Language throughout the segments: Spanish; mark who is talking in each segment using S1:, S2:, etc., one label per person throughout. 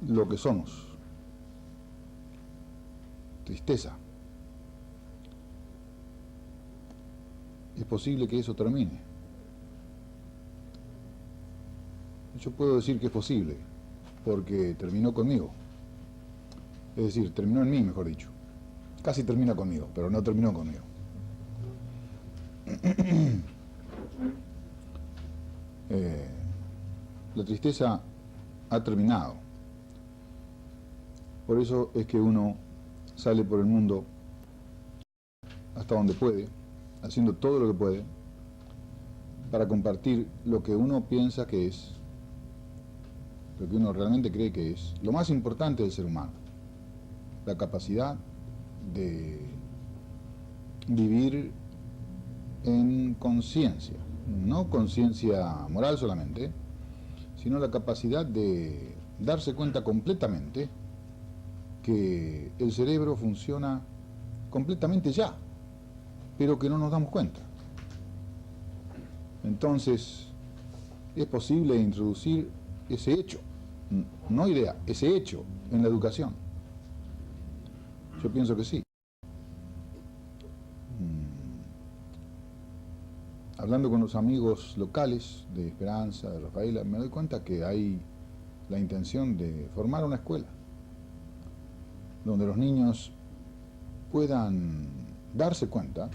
S1: lo que somos, tristeza. Es posible que eso termine. Yo puedo decir que es posible, porque terminó conmigo. Es decir, terminó en mí, mejor dicho. Casi termina conmigo, pero no terminó conmigo. Eh, la tristeza ha terminado. Por eso es que uno sale por el mundo hasta donde puede, haciendo todo lo que puede, para compartir lo que uno piensa que es, lo que uno realmente cree que es, lo más importante del ser humano, la capacidad de vivir en conciencia, no conciencia moral solamente, sino la capacidad de darse cuenta completamente que el cerebro funciona completamente ya, pero que no nos damos cuenta. Entonces, es posible introducir ese hecho, no idea, ese hecho en la educación. Yo pienso que sí. Hablando con los amigos locales de Esperanza, de Rafaela, me doy cuenta que hay la intención de formar una escuela donde los niños puedan darse cuenta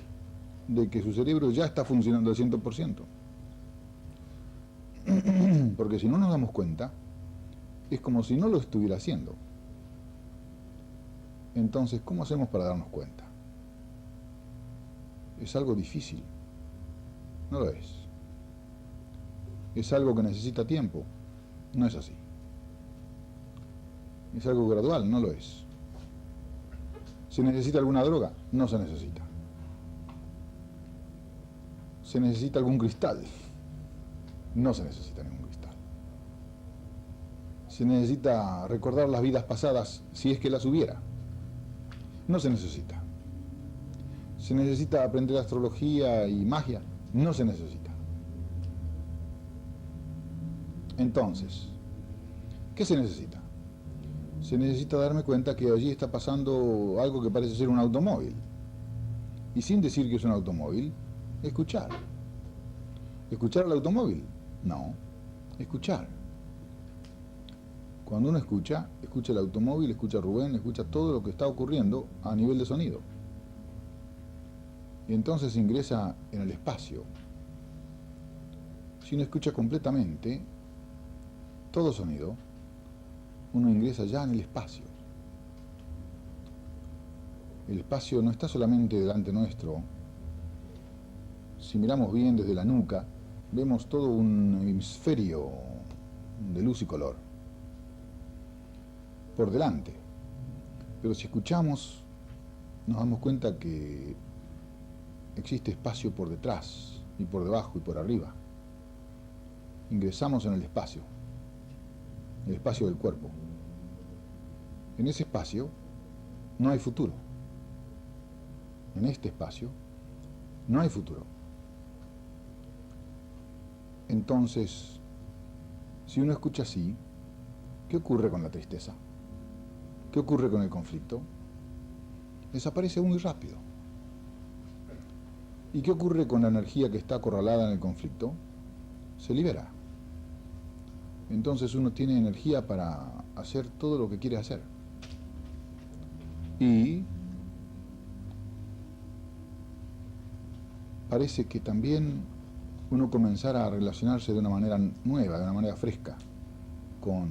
S1: de que su cerebro ya está funcionando al 100%. Porque si no nos damos cuenta, es como si no lo estuviera haciendo. Entonces, ¿cómo hacemos para darnos cuenta? Es algo difícil. No lo es. Es algo que necesita tiempo. No es así. Es algo gradual. No lo es. ¿Se necesita alguna droga? No se necesita. ¿Se necesita algún cristal? No se necesita ningún cristal. ¿Se necesita recordar las vidas pasadas si es que las hubiera? No se necesita. ¿Se necesita aprender astrología y magia? No se necesita. Entonces, ¿qué se necesita? Se necesita darme cuenta que allí está pasando algo que parece ser un automóvil. Y sin decir que es un automóvil, escuchar. ¿Escuchar al automóvil? No, escuchar. Cuando uno escucha, escucha el automóvil, escucha a Rubén, escucha todo lo que está ocurriendo a nivel de sonido. Y entonces ingresa en el espacio. Si uno escucha completamente todo sonido, uno ingresa ya en el espacio. El espacio no está solamente delante nuestro. Si miramos bien desde la nuca, vemos todo un hemisferio de luz y color por delante. Pero si escuchamos, nos damos cuenta que existe espacio por detrás, y por debajo, y por arriba. Ingresamos en el espacio del cuerpo. En ese espacio no hay futuro. En este espacio no hay futuro. Entonces, si uno escucha así, ¿qué ocurre con la tristeza? ¿Qué ocurre con el conflicto? Desaparece muy rápido. ¿Y qué ocurre con la energía que está acorralada en el conflicto? Se libera. Entonces uno tiene energía para hacer todo lo que quiere hacer. Y parece que también uno comenzara a relacionarse de una manera nueva, de una manera fresca, con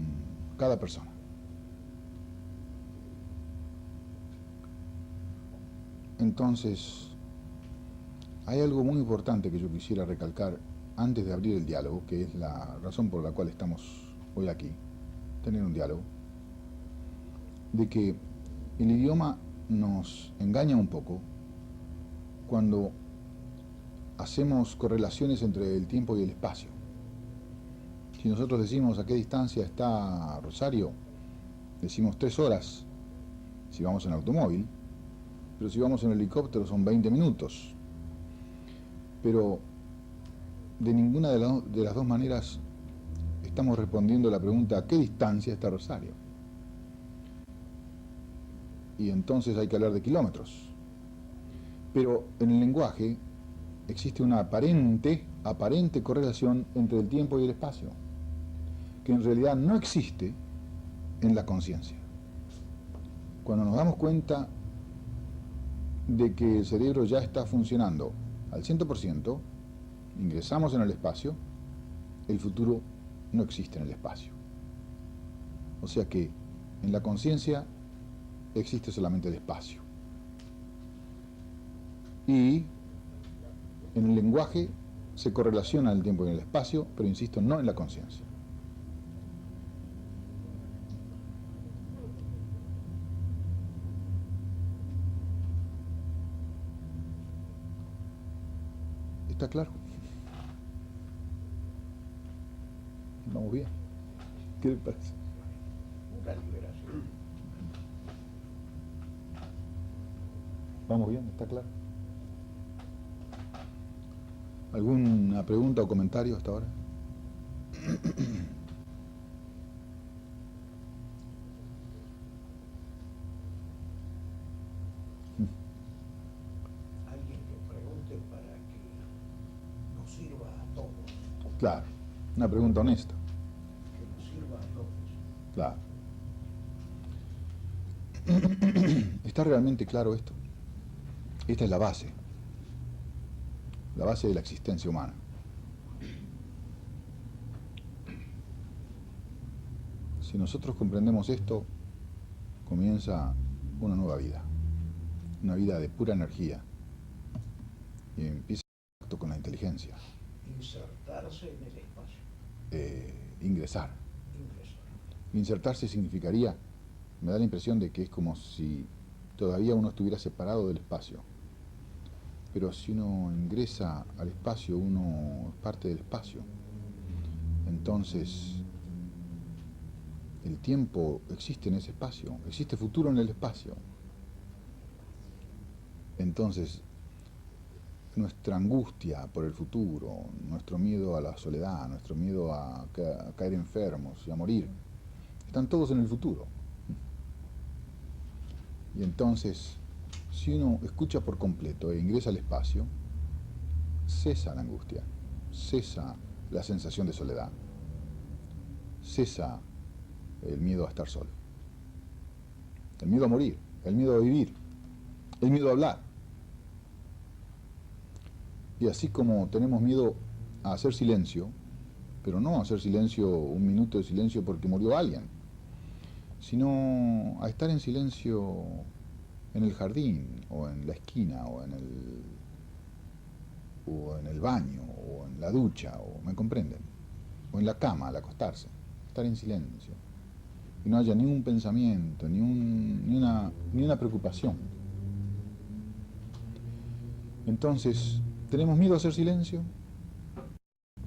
S1: cada persona. Entonces, hay algo muy importante que yo quisiera recalcar antes de abrir el diálogo, que es la razón por la cual estamos hoy aquí, tener un diálogo, de que el idioma nos engaña un poco cuando hacemos correlaciones entre el tiempo y el espacio. Si nosotros decimos a qué distancia está Rosario, decimos 3 horas si vamos en automóvil, pero si vamos en helicóptero son 20 minutos. Pero de ninguna de las dos maneras estamos respondiendo a la pregunta ¿a qué distancia está Rosario? y entonces hay que hablar de kilómetros. Pero en el lenguaje existe una aparente correlación entre el tiempo y el espacio, que en realidad no existe en la conciencia. Cuando nos damos cuenta de que el cerebro ya está funcionando al 100%, ingresamos en el espacio, el futuro no existe en el espacio. O sea que en la conciencia existe solamente el espacio. Y en el lenguaje se correlaciona el tiempo y el espacio, pero insisto, no en la conciencia. ¿Está claro? Vamos bien. ¿Qué le parece?
S2: Una liberación.
S1: Vamos bien, ¿está claro? ¿Alguna pregunta o comentario hasta ahora?
S2: Alguien que pregunte para que nos sirva a todos.
S1: Claro, una pregunta honesta.
S2: Que nos sirva a todos.
S1: Claro. ¿Está realmente claro esto? Esta es la base de la existencia humana. Si nosotros comprendemos esto, comienza una nueva vida, una vida de pura energía, y empieza el contacto con la inteligencia.
S2: Insertarse en el espacio.
S1: Ingresar.
S2: Ingresar.
S1: Insertarse significaría, me da la impresión de que es como si todavía uno estuviera separado del espacio. Pero si uno ingresa al espacio, uno es parte del espacio. Entonces, el tiempo existe en ese espacio, existe futuro en el espacio. Entonces, nuestra angustia por el futuro, nuestro miedo a la soledad, nuestro miedo a caer enfermos y a morir, están todos en el futuro. Y entonces, si uno escucha por completo e ingresa al espacio, cesa la angustia, cesa la sensación de soledad, cesa el miedo a estar solo, el miedo a morir, el miedo a vivir, el miedo a hablar. Y así como tenemos miedo a hacer silencio, pero no a hacer silencio, un minuto de silencio porque murió alguien, sino a estar en silencio en el jardín, o en la esquina, o en el baño, o en la ducha, o ¿me comprenden? O en la cama, al acostarse, estar en silencio. Y no haya ni un pensamiento, ni una preocupación. Entonces, ¿tenemos miedo a hacer silencio?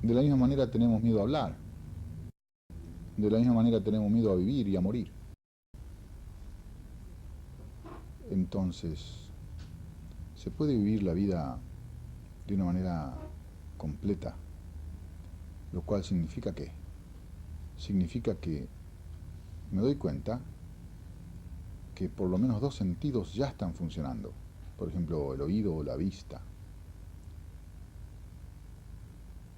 S1: De la misma manera tenemos miedo a hablar. De la misma manera tenemos miedo a vivir y a morir. Entonces, se puede vivir la vida de una manera completa, lo cual significa ¿qué? Significa que me doy cuenta que por lo menos 2 sentidos ya están funcionando. Por ejemplo, el oído o la vista.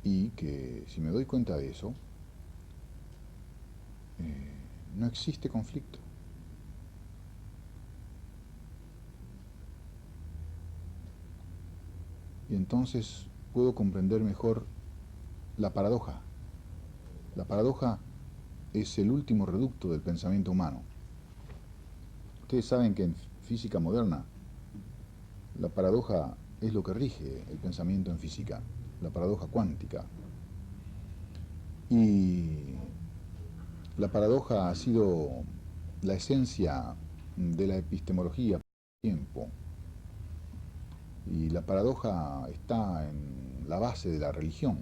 S1: Y que si me doy cuenta de eso, no existe conflicto. Y entonces puedo comprender mejor la paradoja. La paradoja es el último reducto del pensamiento humano. Ustedes saben que en física moderna la paradoja es lo que rige el pensamiento en física, la paradoja cuántica. Y la paradoja ha sido la esencia de la epistemología por tiempo. Y la paradoja está en la base de la religión.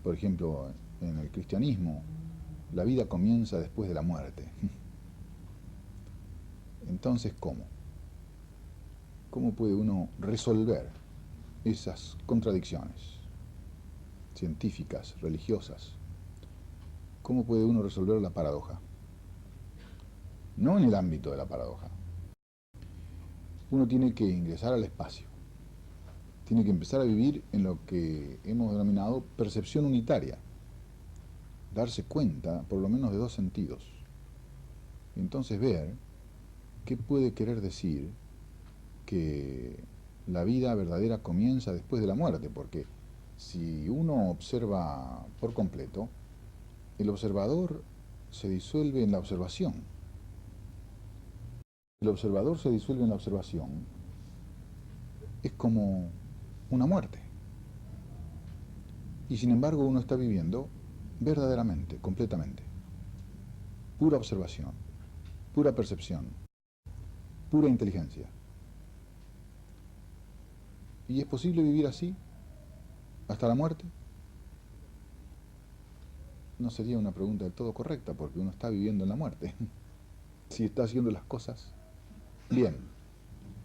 S1: Por ejemplo, en el cristianismo, la vida comienza después de la muerte. Entonces, ¿cómo? ¿Cómo puede uno resolver esas contradicciones científicas, religiosas? ¿Cómo puede uno resolver la paradoja? no en el ámbito de la paradoja. Uno tiene que ingresar al espacio, tiene que empezar a vivir en lo que hemos denominado percepción unitaria, darse cuenta por lo menos de dos sentidos, y entonces ver qué puede querer decir que la vida verdadera comienza después de la muerte, porque si uno observa por completo, el observador se disuelve en la observación. El observador se disuelve en la observación, es como una muerte. Y sin embargo uno está viviendo verdaderamente, completamente. Pura observación, pura percepción, pura inteligencia. ¿Y es posible vivir así hasta la muerte? No sería una pregunta del todo correcta, porque uno está viviendo en la muerte. Si está haciendo las cosas bien.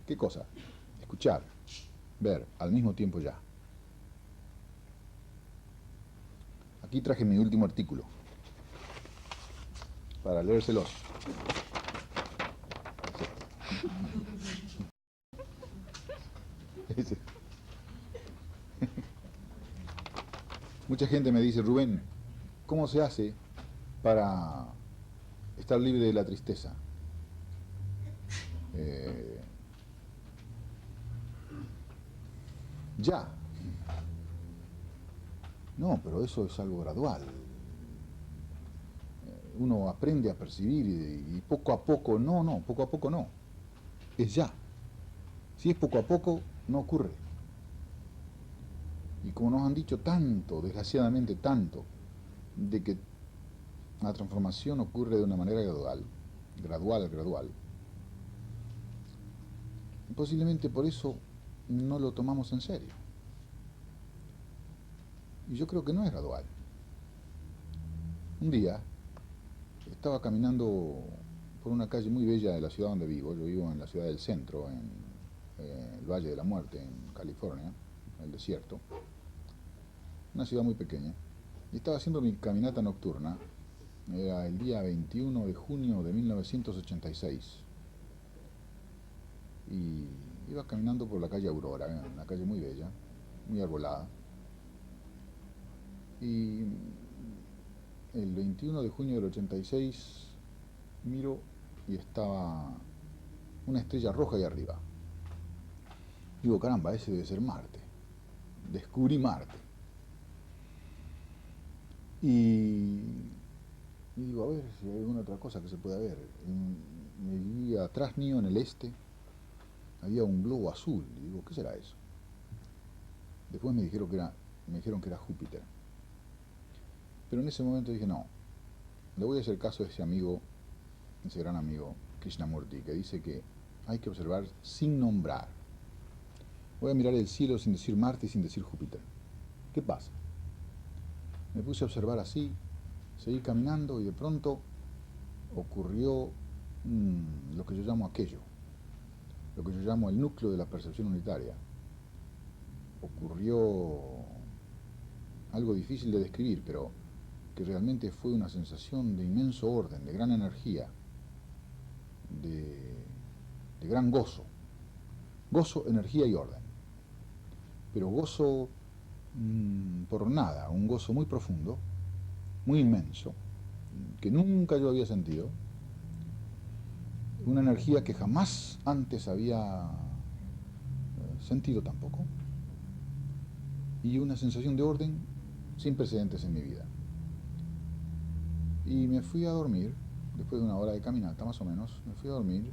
S1: ¿Qué cosa? Escuchar, ver, al mismo tiempo ya. Aquí traje mi último artículo, para leérselos. Mucha gente me dice, Rubén, ¿cómo se hace para estar libre de la tristeza? Ya. No, pero eso es algo gradual. Uno aprende a percibir y poco a poco, poco a poco no. Es ya. Si es poco a poco, no ocurre. Y como nos han dicho tanto, desgraciadamente tanto, de que la transformación ocurre de una manera gradual, posiblemente por eso no lo tomamos en serio. Y yo creo que no es gradual. Un día estaba caminando por una calle muy bella de la ciudad donde vivo. Yo vivo en la ciudad del centro, en el Valle de la Muerte, en California, en el desierto. Una ciudad muy pequeña. Y estaba haciendo mi caminata nocturna. Era el día 21 de junio de 1986. Y iba caminando por la calle Aurora, una calle muy bella, muy arbolada. Y el 21 de junio del 86 miro y estaba una estrella roja ahí arriba. Digo, caramba, ese debe ser Marte. Descubrí Marte. Y digo, a ver si hay alguna otra cosa que se pueda ver. Y atrás mío, en el este, había un globo azul. Y digo, ¿qué será eso? Después me dijeron que era Júpiter. Pero en ese momento dije, no, le voy a hacer caso a ese amigo, ese gran amigo, Krishnamurti, que dice que hay que observar sin nombrar. Voy a mirar el cielo sin decir Marte y sin decir Júpiter. ¿Qué pasa? Me puse a observar así, seguí caminando y de pronto ocurrió lo que yo llamo aquello, lo que yo llamo el núcleo de la percepción unitaria. Ocurrió algo difícil de describir, pero que realmente fue una sensación de inmenso orden, de gran energía, de gran gozo. Gozo, energía y orden. Pero gozo por nada, un gozo muy profundo, muy inmenso, que nunca yo había sentido, una energía que jamás antes había sentido tampoco, y una sensación de orden sin precedentes en mi vida. Y me fui a dormir, después de una hora de caminata más o menos, me fui a dormir,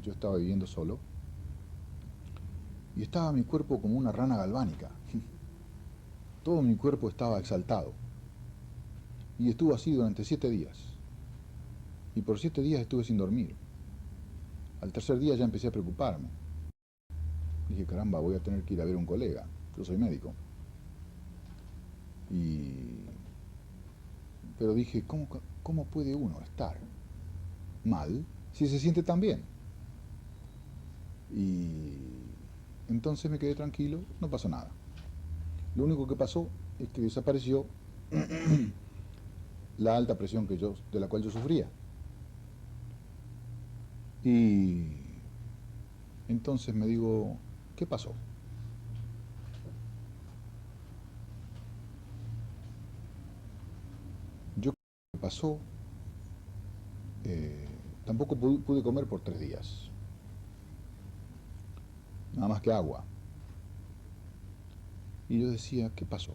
S1: yo estaba viviendo solo, y estaba mi cuerpo como una rana galvánica. Todo mi cuerpo estaba exaltado. Y estuvo así durante 7 días. Y por 7 días estuve sin dormir. Al tercer día ya empecé a preocuparme. Dije, caramba, voy a tener que ir a ver a un colega. Yo soy médico. Pero dije, ¿cómo puede uno estar mal si se siente tan bien? Y entonces me quedé tranquilo, no pasó nada. Lo único que pasó es que desapareció la alta presión de la cual yo sufría. Y entonces me digo, ¿qué pasó? Yo, ¿qué pasó? Tampoco pude comer por 3 días, nada más que agua. Y yo decía, ¿qué pasó?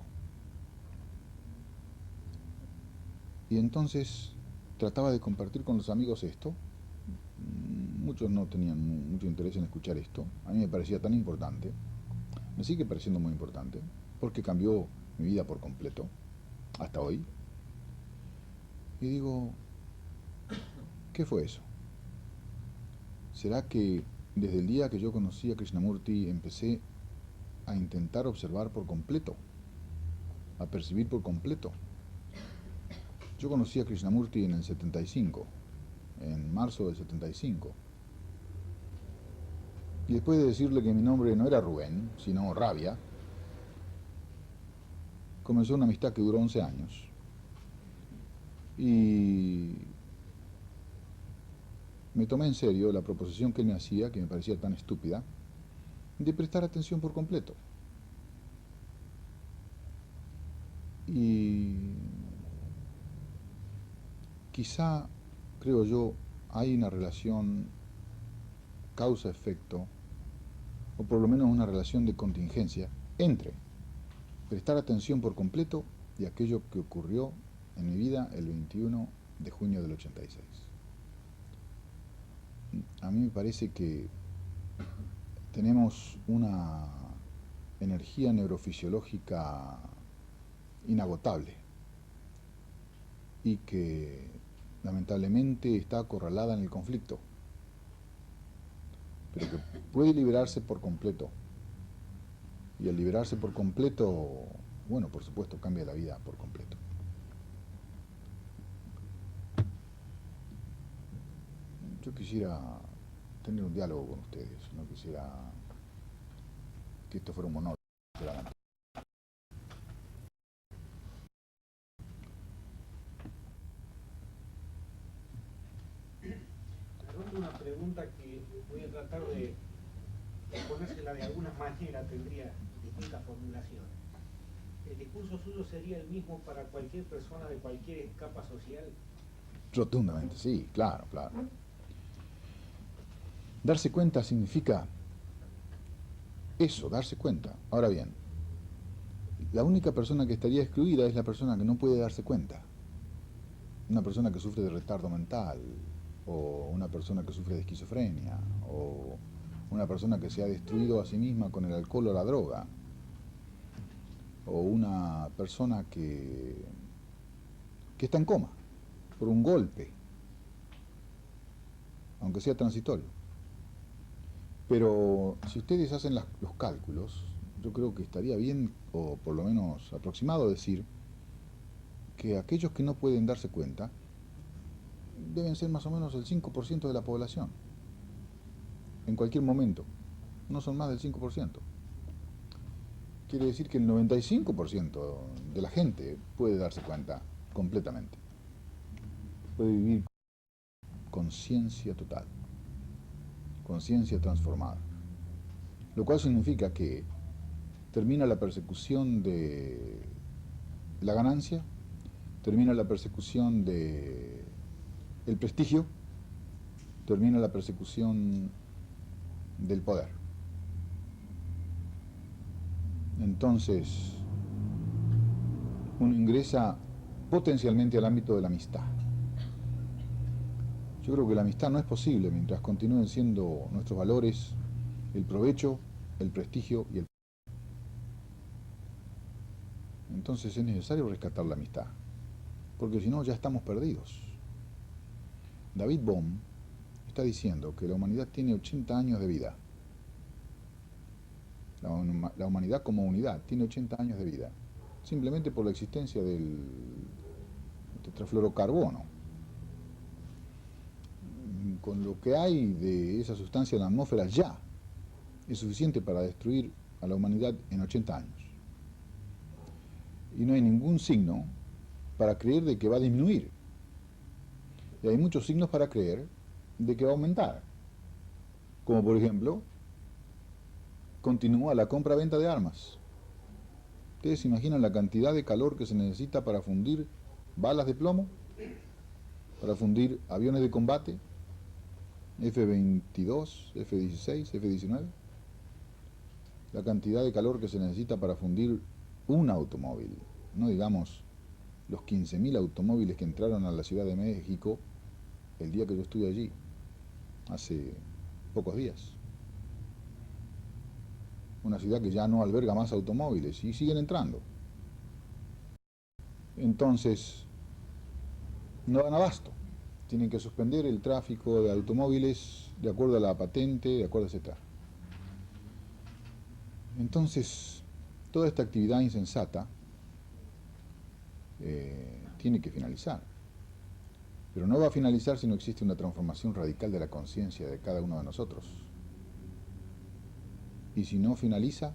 S1: Y entonces trataba de compartir con los amigos esto. Muchos no tenían mucho interés en escuchar esto. A mí me parecía tan importante. Me sigue pareciendo muy importante, porque cambió mi vida por completo, hasta hoy. Y digo, ¿qué fue eso? ¿Será que desde el día que yo conocí a Krishnamurti empecé a intentar observar por completo, a percibir por completo? Yo conocí a Krishnamurti en el 75, en marzo del 75. Y después de decirle que mi nombre no era Rubén, sino Rabia, comenzó una amistad que duró 11 años. Y me tomé en serio la proposición que él me hacía, que me parecía tan estúpida, de prestar atención por completo. Y quizá, creo yo, hay una relación causa-efecto, o por lo menos una relación de contingencia, entre prestar atención por completo y aquello que ocurrió en mi vida el 21 de junio del 86. A mí me parece que tenemos una energía neurofisiológica inagotable y que lamentablemente está acorralada en el conflicto, pero que puede liberarse por completo. Y al liberarse por completo, bueno, por supuesto, cambia la vida por completo. Yo quisiera tener un diálogo con ustedes, no quisiera que esto fuera un monólogo.
S2: Haroldo, una pregunta que voy a tratar de ponérsela de alguna manera, tendría distintas formulaciones. ¿El discurso suyo sería el mismo para cualquier persona de cualquier capa social?
S1: Rotundamente, sí, claro, claro. Darse cuenta significa eso, darse cuenta. Ahora bien, la única persona que estaría excluida es la persona que no puede darse cuenta. Una persona que sufre de retardo mental, o una persona que sufre de esquizofrenia, o una persona que se ha destruido a sí misma con el alcohol o la droga, o una persona que está en coma por un golpe, aunque sea transitorio. Pero si ustedes hacen los cálculos, yo creo que estaría bien, o por lo menos aproximado, decir que aquellos que no pueden darse cuenta deben ser más o menos el 5% de la población, en cualquier momento. No son más del 5%. Quiere decir que el 95% de la gente puede darse cuenta completamente. Puede vivir conciencia total, conciencia transformada. Lo cual significa que termina la persecución de la ganancia, termina la persecución de el prestigio, termina la persecución del poder. Entonces, uno ingresa potencialmente al ámbito de la amistad. Yo creo que la amistad no es posible mientras continúen siendo nuestros valores el provecho, el prestigio y el poder. Entonces es necesario rescatar la amistad, porque si no ya estamos perdidos. David Bohm está diciendo que la humanidad tiene 80 años de vida. La humanidad como unidad tiene 80 años de vida, simplemente por la existencia del tetrafluorocarbono. Con lo que hay de esa sustancia en la atmósfera ya es suficiente para destruir a la humanidad en 80 años. Y no hay ningún signo para creer de que va a disminuir. Y hay muchos signos para creer de que va a aumentar. Como por ejemplo, continúa la compra-venta de armas. ¿Ustedes se imaginan la cantidad de calor que se necesita para fundir balas de plomo? Para fundir aviones de combate, F-22, F-16, F-19. La cantidad de calor que se necesita para fundir un automóvil. No digamos los 15.000 automóviles que entraron a la Ciudad de México el día que yo estuve allí, hace pocos días. Una ciudad que ya no alberga más automóviles y siguen entrando. Entonces, no dan abasto. Tienen que suspender el tráfico de automóviles de acuerdo a la patente, de acuerdo a etc. Entonces, toda esta actividad insensata tiene que finalizar. Pero no va a finalizar si no existe una transformación radical de la conciencia de cada uno de nosotros. Y si no finaliza,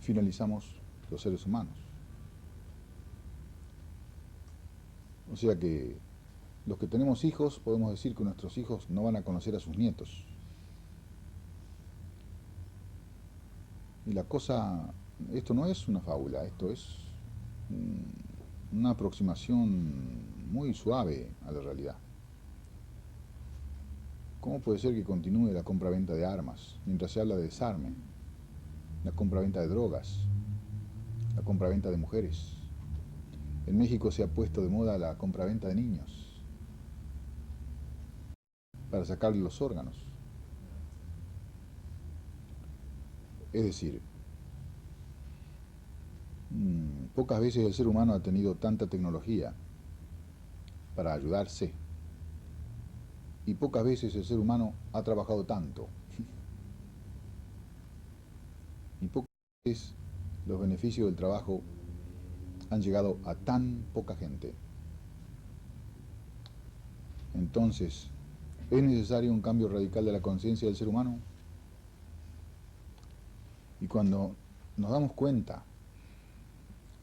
S1: finalizamos los seres humanos. O sea que los que tenemos hijos podemos decir que nuestros hijos no van a conocer a sus nietos. Y la cosa, esto no es una fábula, esto es una aproximación muy suave a la realidad. ¿Cómo puede ser que continúe la compra-venta de armas mientras se habla de desarme, la compra-venta de drogas, la compra-venta de mujeres? En México se ha puesto de moda la compra-venta de niños para sacarle los órganos. Es decir, pocas veces el ser humano ha tenido tanta tecnología para ayudarse y pocas veces el ser humano ha trabajado tanto y pocas veces los beneficios del trabajo han llegado a tan poca gente. Entonces, ¿es necesario un cambio radical de la conciencia del ser humano? Y cuando nos damos cuenta,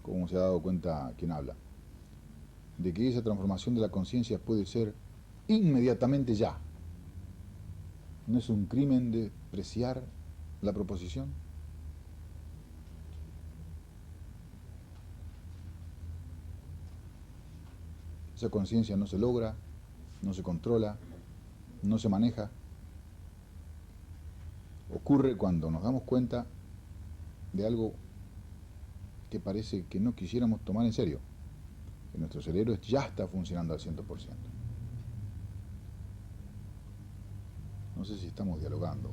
S1: como se ha dado cuenta quien habla, de que esa transformación de la conciencia puede ser inmediatamente ya, ¿no es un crimen despreciar la proposición? Esa conciencia no se logra, no se controla, no se maneja. Ocurre cuando nos damos cuenta de algo que parece que no quisiéramos tomar en serio, que nuestro cerebro ya está funcionando al 100%. No sé si estamos dialogando.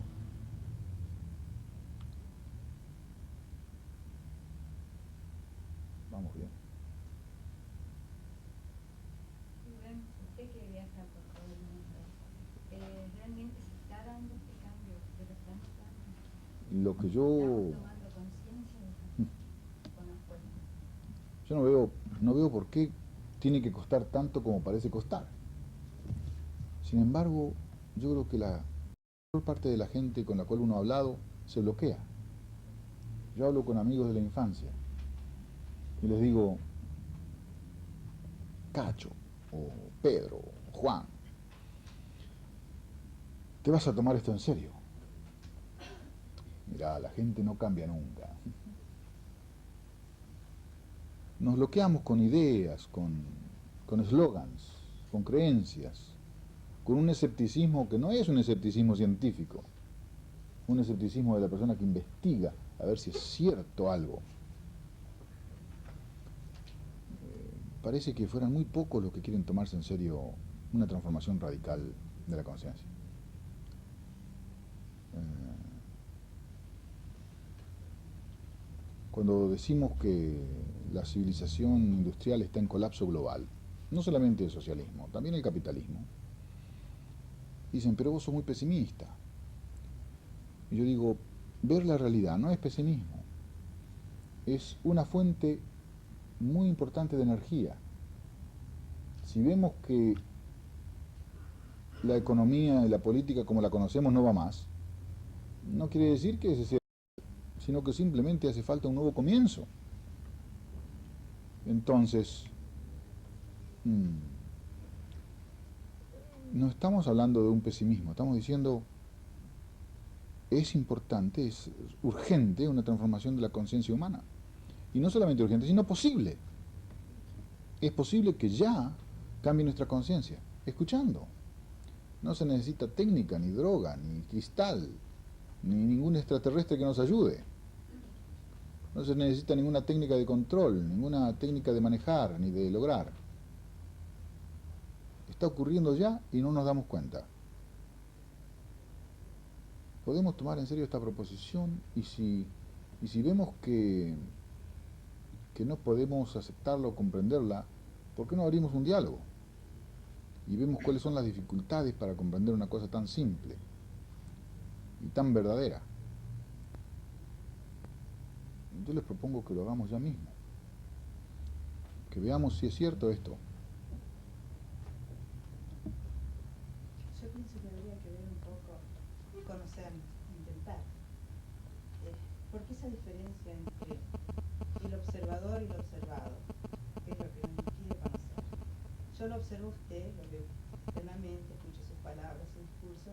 S1: Vamos bien.
S3: Bueno, usted que viaja por todo el mundo, ¿realmente se está dando este cambio de lo que estamos dando?
S1: Lo que yo...
S3: ¿Estamos tomando conciencia o nos cuesta?
S1: Yo no veo por qué tiene que costar tanto como parece costar. Sin embargo, yo creo que la mayor parte de la gente con la cual uno ha hablado se bloquea. Yo hablo con amigos de la infancia y les digo, Cacho, o Pedro, o Juan, ¿te vas a tomar esto en serio? Mirá, la gente no cambia nunca. Nos bloqueamos con ideas, con eslogans, con creencias, con un escepticismo que no es un escepticismo científico, un escepticismo de la persona que investiga a ver si es cierto algo. Parece que fueran muy pocos los que quieren tomarse en serio una transformación radical de la conciencia. Cuando decimos que la civilización industrial está en colapso global, no solamente el socialismo, también el capitalismo, dicen, pero vos sos muy pesimista. Y yo digo, ver la realidad no es pesimismo, es una fuente muy importante de energía. Si vemos que la economía y la política como la conocemos no va más, no quiere decir que ese sea, sino que simplemente hace falta un nuevo comienzo. Entonces, no estamos hablando de un pesimismo, estamos diciendo, es importante, es urgente una transformación de la conciencia humana. Y no solamente urgente, sino posible. Es posible que ya cambie nuestra conciencia, escuchando. No se necesita técnica, ni droga, ni cristal, ni ningún extraterrestre que nos ayude. No se necesita ninguna técnica de control, ninguna técnica de manejar, ni de lograr. Está ocurriendo ya y no nos damos cuenta. Podemos tomar en serio esta proposición y si vemos que no podemos aceptarla o comprenderla, ¿por qué no abrimos un diálogo? Y vemos cuáles son las dificultades para comprender una cosa tan simple y tan verdadera. Yo les propongo que lo hagamos ya mismo, que veamos si es cierto esto.
S4: Yo pienso que habría que ver un poco, conocernos, intentar. ¿Por qué esa diferencia entre el observador y el observado? ¿Qué es lo que nos impide conocer? Yo lo observo a usted, lo veo externamente, escucho sus palabras, su discurso,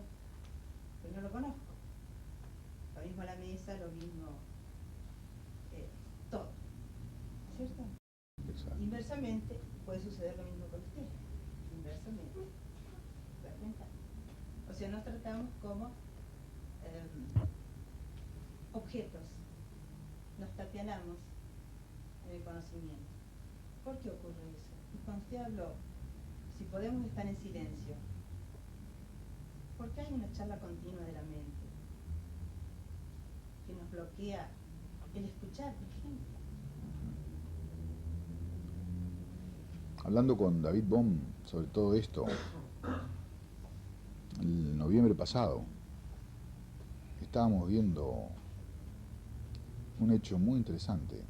S4: pero no lo conozco. Lo mismo la mesa, lo mismo todo, ¿cierto?
S1: Exacto.
S4: Inversamente puede suceder lo mismo con usted, inversamente. ¿Se da cuenta? O sea, nos tratamos como objetos, nos tapianamos en el conocimiento. ¿Por qué ocurre eso? Y cuando usted habló, si podemos estar en silencio, ¿por qué hay una charla continua de la mente que nos bloquea el escuchar, por ejemplo?
S1: Hablando con David Bohm sobre todo esto, el noviembre pasado, estábamos viendo un hecho muy interesante.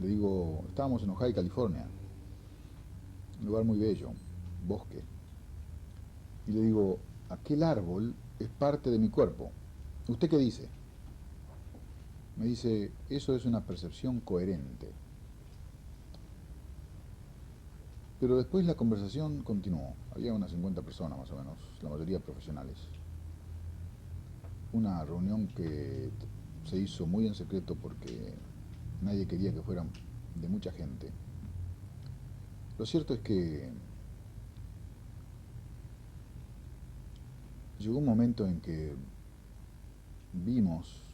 S1: Le digo, estábamos en Ojai, California, un lugar muy bello, bosque. Y le digo, aquel árbol es parte de mi cuerpo. ¿Usted qué dice? Me dice, eso es una percepción coherente. Pero después la conversación continuó. Había unas 50 personas más o menos, la mayoría profesionales. Una reunión que se hizo muy en secreto porque nadie quería que fueran de mucha gente. Lo cierto es que llegó un momento en que vimos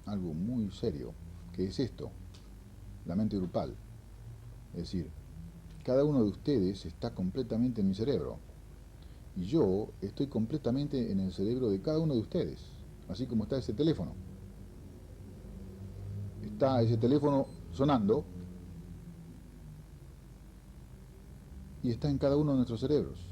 S1: algo muy serio, que es esto, la mente grupal. Es decir, cada uno de ustedes está completamente en mi cerebro y yo estoy completamente en el cerebro de cada uno de ustedes, así como está ese teléfono. Está ese teléfono sonando y está en cada uno de nuestros cerebros.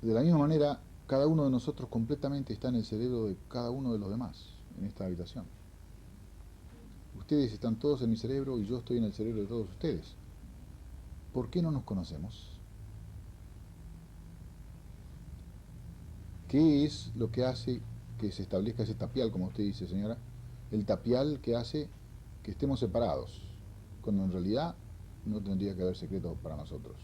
S1: De la misma manera, cada uno de nosotros completamente está en el cerebro de cada uno de los demás en esta habitación. Ustedes están todos en mi cerebro y yo estoy en el cerebro de todos ustedes. ¿Por qué no nos conocemos? ¿Qué es lo que hace que se establezca ese tapial, como usted dice, señora? El tapial que hace que estemos separados, cuando en realidad no tendría que haber secretos para nosotros.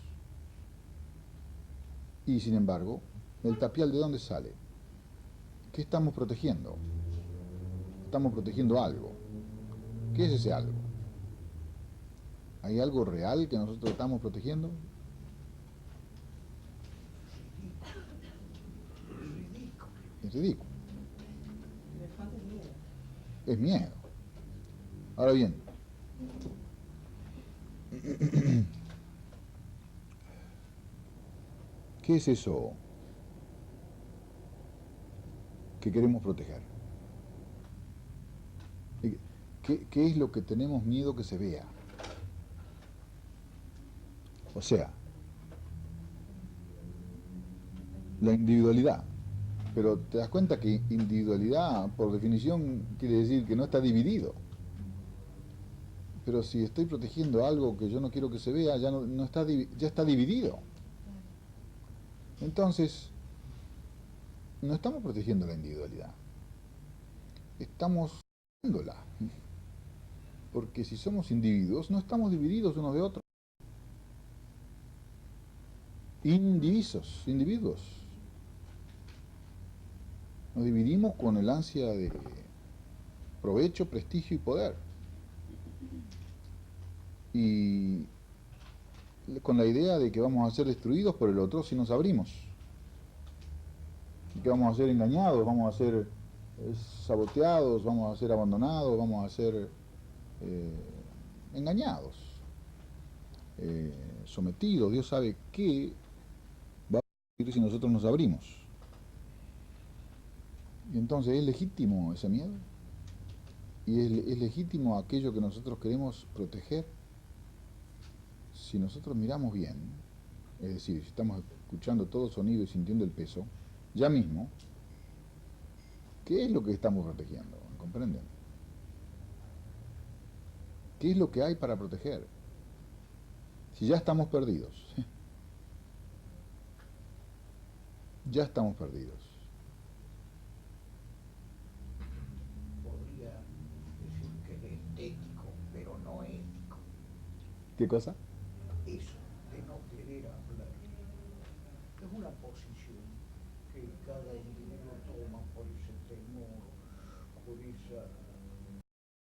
S1: Y sin embargo, ¿el tapial de dónde sale? ¿Qué estamos protegiendo? Estamos protegiendo algo. ¿Qué es ese algo? ¿Hay algo real que nosotros estamos protegiendo? Es ridículo. Es miedo. Ahora bien, ¿qué es eso que queremos proteger? ¿Qué es lo que tenemos miedo que se vea? O sea, la individualidad. Pero te das cuenta que individualidad, por definición, quiere decir que no está dividido. Pero si estoy protegiendo algo que yo no quiero que se vea, ya no está, ya está dividido. Entonces, no estamos protegiendo la individualidad. Estamos protegiéndola. Porque si somos individuos, no estamos divididos unos de otros. Indivisos, individuos. Nos dividimos con el ansia de provecho, prestigio y poder. Y con la idea de que vamos a ser destruidos por el otro si nos abrimos. Y que vamos a ser engañados, vamos a ser saboteados, vamos a ser abandonados, vamos a ser engañados, sometidos. Dios sabe qué va a ocurrir si nosotros nos abrimos. Y entonces es legítimo ese miedo. Y es legítimo aquello que nosotros queremos proteger. Si nosotros miramos bien, es decir, si estamos escuchando todo sonido y sintiendo el peso, ya mismo, ¿qué es lo que estamos protegiendo? ¿Comprenden? ¿Qué es lo que hay para proteger? Si ya estamos perdidos, ya estamos perdidos.
S5: Podría decir que es estético, pero no ético.
S1: ¿Qué cosa?
S5: Eso de no querer hablar es una posición que cada individuo toma por ese temor, por esa